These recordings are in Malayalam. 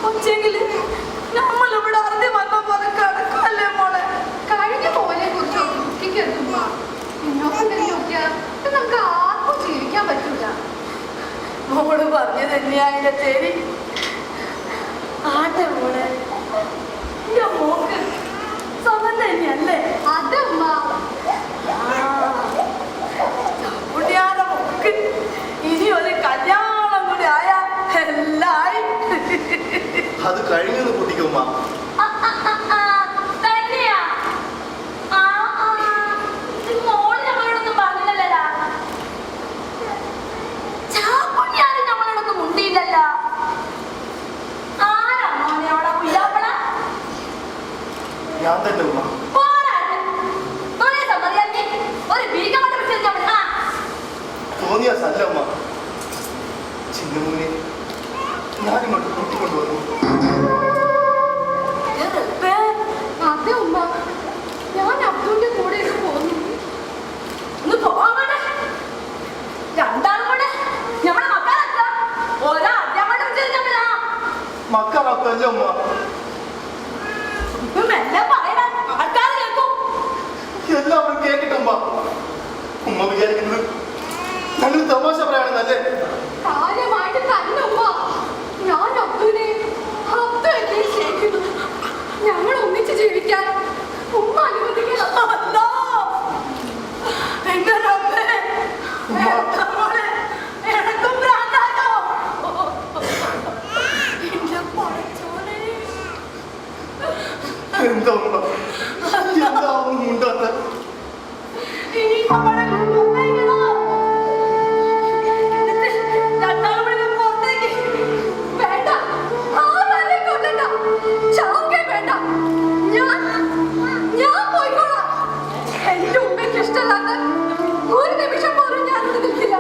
പക്ഷെങ്കില് നമ്മളിവിടെ അറിഞ്ഞു വന്ന പോലെ കിടക്കുമല്ലേ മോളെ. കഴിഞ്ഞ പോലെ കുറിച്ച് ദുഃഖിക്കരുതുമ്മ. നമുക്ക് ആർക്കും ജീവിക്കാൻ പറ്റൂല. മോള് പറഞ്ഞു തന്നെയാ അതിന്റെ ശരി. ആട്ടെ മോളെ, എന്റെ മോക്ക് സ്വന്തം തന്നെയല്ലേ? അതമ്മ കുട്ടിയാടെ മോക്ക് ഇനി ഒരു കല്യാണം കൂടി ആയാ എല്ലായി. അത് കഴിഞ്ഞൊന്ന് കുട്ടിക്കുമ്മ. ഞാൻ തന്നെ ഉമ്മ. തോന്നിയ സല്ല ഉമ്മ. ചിന്നമൂനെ ഞാനിങ്ങോട്ട് കൂട്ടിക്കൊണ്ടുവന്നു. അതെ ഉമ്മ, ഞാൻ അബ്ദുവിന്റെ കൂടെ പോന്നു. മക്കളൊക്കെ ഉമ്മ. എല്ലാവരും കേട്ടിട്ടുമ്മ. ഉമ്മ വിചാരിക്കുന്നത് ഞങ്ങൾ തമാശ പറയാണെന്നല്ലേ? കാര്യമായിട്ട് തന്നെ ഉമ്മ. ഞാൻ അബ്ദുവിനെ സ്നേഹിക്കുന്നു. ഞങ്ങൾ ഒന്നിച്ച് ജീവിക്കാൻ ഉമ്മ അനുവദിക്കണം. എന്താ ഉമ്മ എന്താ ഉണ്ടാത്ത? ഒരു നിമിഷം പോലും ഞാൻ നിൽക്കില്ല.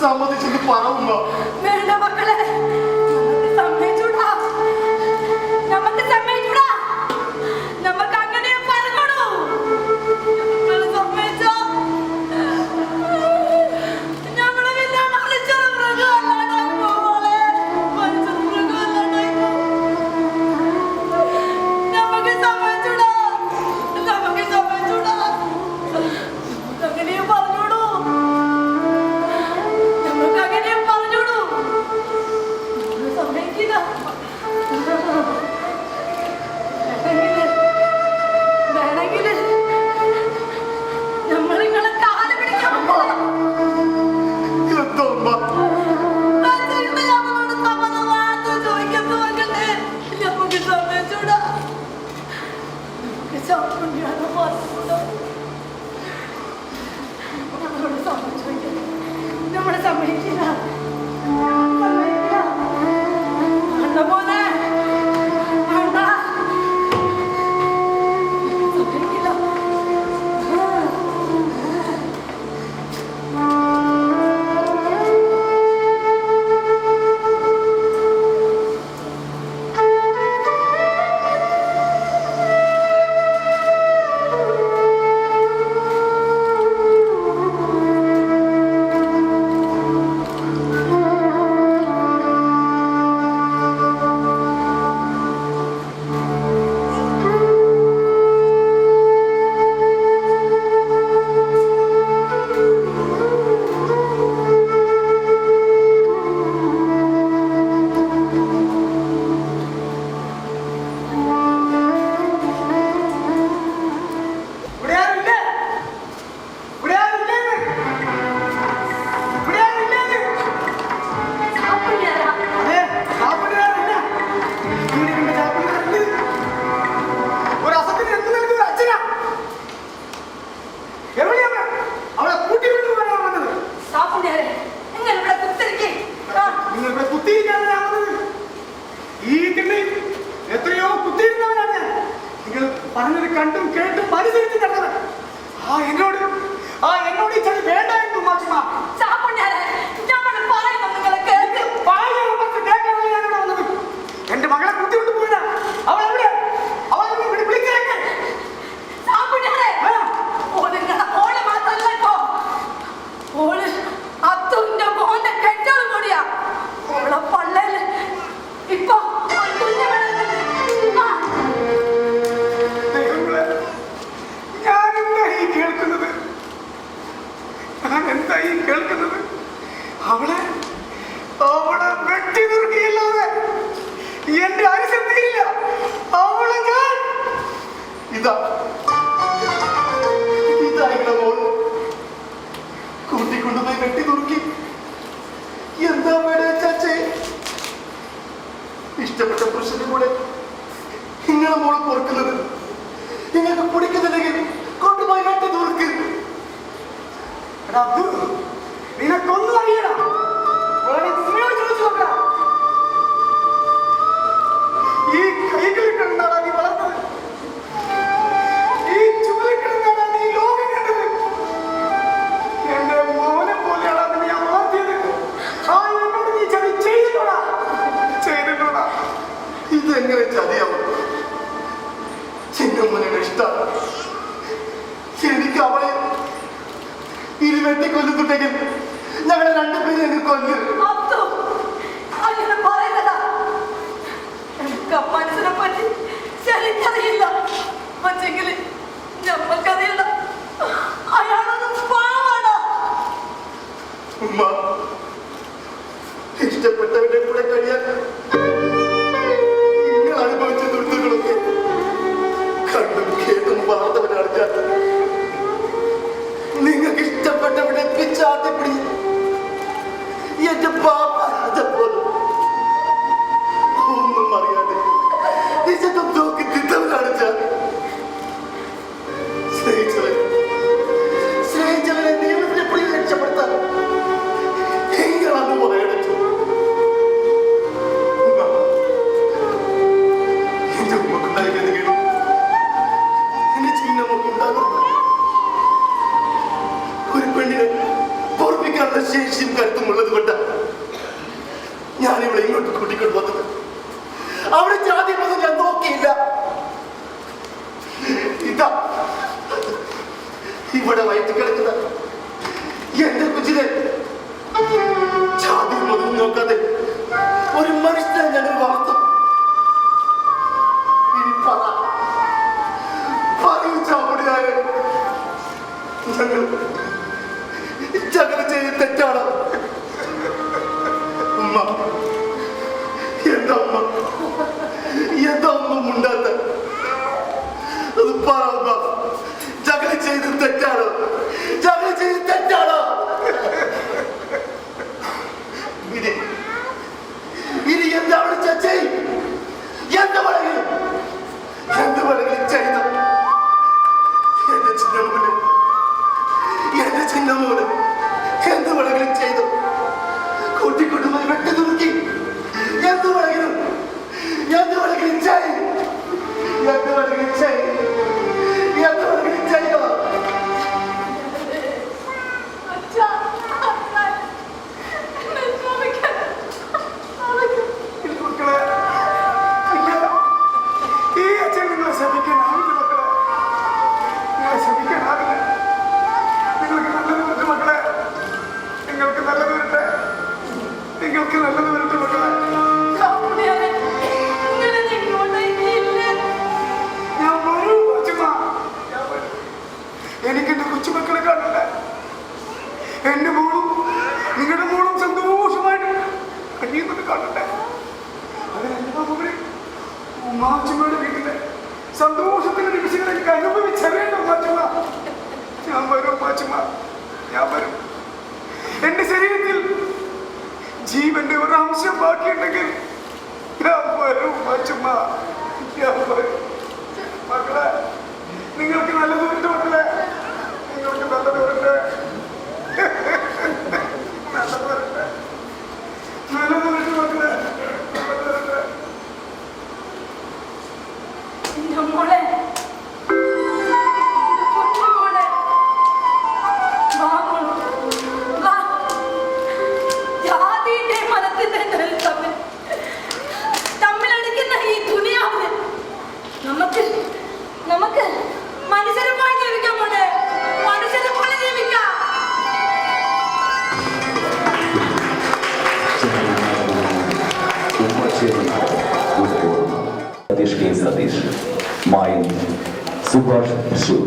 സമ്മതിച്ചത് പറയുമ്പോ വേണ്ട മക്കളെ, സമ്മതിച്ചൂടാ, നമുക്ക് സമ്മതിച്ചൂടാ, നമുക്ക് അങ്ങനെ പറഞ്ഞോളൂ. സമ്മതിച്ചോ നമ്മളെ പിന്നെ മരിച്ചൊരു മൃഗമല്ലാണ്ടായി പോവോളെ, മരിച്ചൊരു മൃഗമല്ലാണ്ടായി പോവും. നമുക്ക് സമ്മതിച്ചൂടാ, നമുക്ക് സമ്മതിച്ചൂടാ, അങ്ങനെ പറഞ്ഞോളൂ. കണ്ടും കേട്ടും അനുസരിച്ച് നടന്നത്. എന്നോട് ഈ ചതി വേണ്ടായിരുന്നു മാച്ചുമ്മ. ഞാനിവിടെ വന്നത് എന്റെ മകളെ കുത്തിക്കൊണ്ട് പോയതാ. അവൾ എവിടെ? എന്താ ഈ കേൾക്കുന്നത്? അവളെ വെട്ടി നുറുക്കിയില്ലാതെ എന്റെ അനുസരിച്ചില്ല. അവളെ ഞാൻ ഇതായില്ല മോൾ. കൂട്ടിക്കൊണ്ടുപോയി വെട്ടി നുറുക്കി. എന്താ വേണേ ചാച്ചേ? ഇഷ്ടപ്പെട്ട പുരുഷന്റെ കൂടെ നിങ്ങളെ മോള് പൊറുക്കുന്നത്. നിങ്ങൾക്ക് പിടിക്കുന്നില്ലെങ്കിൽ കൊണ്ടുപോയി വെട്ടി നുറുക്ക്. നിനക്കൊന്നും അറിയണ ചോദിച്ചു നോക്കടാ. ഈ കൈകളിൽ കിടന്നാടാ നീ വളർന്നത്. ഈ ചുവലിൽ കിടന്നാടാ നീ ലോകം കണ്ടത്. എന്റെ മോനെ പോലെയാണ് നീ വളർത്തിയത്. എന്നോട് നീ ചതി ചെയ്തിട്ടോടാ. ഇതെങ്ങനെ ചതിയാവും? ചിന്നമ്മനെ ഇഷ്ടമാണ്. എനിക്ക് അവളെ ഇനി വെട്ടിക്കൊല്ലുന്നുണ്ടെങ്കിൽ ഞങ്ങളെ രണ്ടുപേരും എന്നെ കൊല്ലും. മനസ്സിനെ പറ്റി ശരിക്കറിയില്ല. പക്ഷെങ്കിൽ ഞമ്മക്കറിയില്ല. അയാളൊന്നും പാവാണ്. ഉമ്മ, ഇഷ്ടപ്പെട്ടവരുടെ കൂടെ കഴിയാൻ നിങ്ങൾ അനുഭവിച്ച ദുരിതങ്ങളൊക്കെ കണ്ടും കേട്ടും വളർന്നവനാണ് ഞാൻ. നിങ്ങൾക്ക് ഇഷ്ടപ്പെട്ടവരുടെ പിച്ചാട്ടിപ്പിടി എന്റെ പാപ്പാതെ പോലും ഒന്നും അറിയാതെ നിശബ്ദം നോക്കി നിന്നവനാണ് ഞാൻ. സ്നേഹിച്ചവരെ ദൈവത്തിന്റെ പിടിയിൽ രക്ഷപ്പെടുത്താൻ എങ്ങനെയാണെന്ന് പറയണം. എന്റെ ഉമ്മക്കുണ്ടായിരുന്നെങ്കിലും എന്റെ ചിഹ്നമൊക്കെയുണ്ടാകുന്ന ഒരു പെണ്ണിനെ പൊറപ്പിക്കാനുള്ള ശേഷിയും കരുത്തുമുള്ളത് കൊണ്ട് ഞാനിവിടെ ഇങ്ങോട്ട് കൂട്ടിക്കൊണ്ട് വന്നത്. അവിടെ ജാതി മതം ഞാൻ നോക്കിയില്ല. ഇതാ ഇവിടെ വയറ്റി കിടക്കുന്ന എന്റെ കുഞ്ഞിനെ ജാതി മതം നോക്കാതെ ഒരു മനുഷ്യനെ ഞങ്ങൾ വളർത്തും. ഇനി പറയൂ ചാമുടിയായ, ഞങ്ങൾ ചെയ്ത് തെറ്റാണ്. ഉമ്മ, എന്താ ഒന്നും ഉണ്ടാത്ത അത് പറ. ഞങ്ങൾ ചെയ്ത് തെറ്റാണോ? ഇനി എന്താണ് ചേ? എന്ത് വേണമെങ്കിലും ചെയ്ത എന്റെ ചിന്നമോന് എന്ത് വേണമെങ്കിലും ചെയ്തു. കൂട്ടിക്കൊണ്ടുപോയി വെട്ടി നുറുക്കി. എന്ത് വേണമെങ്കിലും ചെയ്തോ. ഈ അച്ഛൻ നിങ്ങളെ ശപിക്കാനാവില്ല മക്കളെ. നിങ്ങളെ ശപിക്കാനാവില്ല. നിങ്ങൾക്ക് നല്ലത് വരട്ടെ മക്കളെ. നിങ്ങൾക്ക് നല്ലത് വരട്ടെ മക്കളെ. ഞാൻ വരും കൊച്ചുമ്മ. എനിക്ക് എന്റെ കൊച്ചുമക്കളെ കാണണ്ടേ? എന്റെ മോളും നിങ്ങളുടെ മോളും സന്തോഷമായിട്ട് കഴിയുന്നത് കാണണ്ടേ? അതിനെല്ലാം ഉമ്മാച്ചുമ്മയുടെ വീട്ടിലെ സന്തോഷത്തിന്റെ നിമിഷങ്ങൾ എനിക്ക് അനുഭവിച്ചറിയണ്ട ഉമ്മാച്ചുമ്മ. ഞാൻ വരും ഉമ്മാച്ചുമ്മ, ഞാൻ വരും. എന്റെ ശരീരത്തിൽ ജീവന്റെ ഒരു അംശം ബാക്കിയുണ്ടെങ്കിൽ ഞാൻ വരും ഉമ്മാച്ചുമ്മ, ഞാൻ വരും. മക്കളെ, നിങ്ങൾക്ക് നല്ലത് വരട്ടെ മക്കളെ. നിങ്ങൾക്ക് നല്ലത് വരട്ടെ. നല്ലത് വരട്ടെ മക്കളെ. നല്ലത് വരട്ടെ. മോളെ Satheesh, Mayan Subhash Thrissur,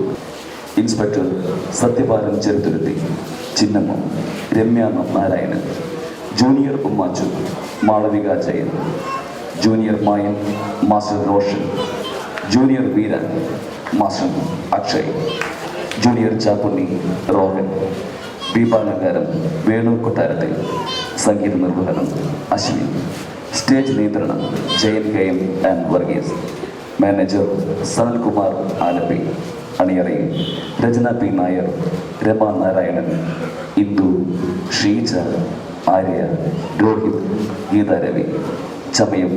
inspector Sathyapalan Cheruthuruthy, Chinnamma Ramya Narayanan, junior Ummachu Malavika Jayan, junior Mayan master Roshan, junior Veeran master Akshay, junior Chappunni Rohan, ദീപാലങ്കാരം വേണു കൊട്ടാരത്തിൽ, സംഗീത നിർവഹണം അശ്വിൻ, സ്റ്റേജ് നിയന്ത്രണം Jayan K M and Varghese, manager Sanalkumar Alleppey, അണിയറയിൽ രചന പി നായർ, രമ നാരായണൻ, ഇന്ദു, ഷീജ, ആര്യ, രോഹിത്, ഗീത രവി, ചമയം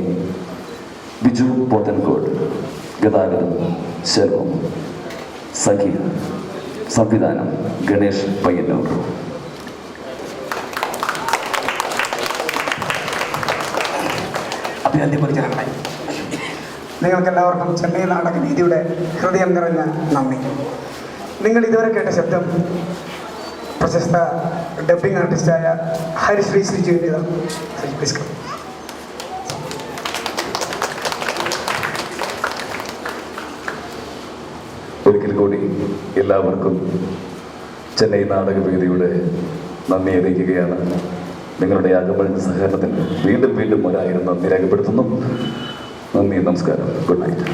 ബിജു പോത്തൻകോട്, ഗതാഗതം ശർമ്മം, സംഗീതം സംവിധാനം ഗണേഷ് പയ്യന്നൂർ. അഭിനന്ദി പരിചരണമായി. നിങ്ങൾക്കെല്ലാവർക്കും ചെന്നൈ നാടകവേദിയുടെ ഹൃദയം നിറഞ്ഞ നന്ദി. നിങ്ങൾ ഇതുവരെ കേട്ട ശബ്ദം പ്രശസ്ത ഡബ്ബിംഗ് ആർട്ടിസ്റ്റായ ഹരിശ്രീ ശ്രീജീവിതം. ഒരിക്കൽ കൂടി എല്ലാവർക്കും ചെന്നൈ നാടകവേദിയുടെ നന്ദി അറിയിക്കുകയാണ്. നിങ്ങളുടെ അകമഴിഞ്ഞ സഹകരണത്തിന് വീണ്ടും വീണ്ടും 1000 നന്ദി രേഖപ്പെടുത്തുന്നു. നന്ദി, നമസ്കാരം, ഗുഡ് നൈറ്റ്.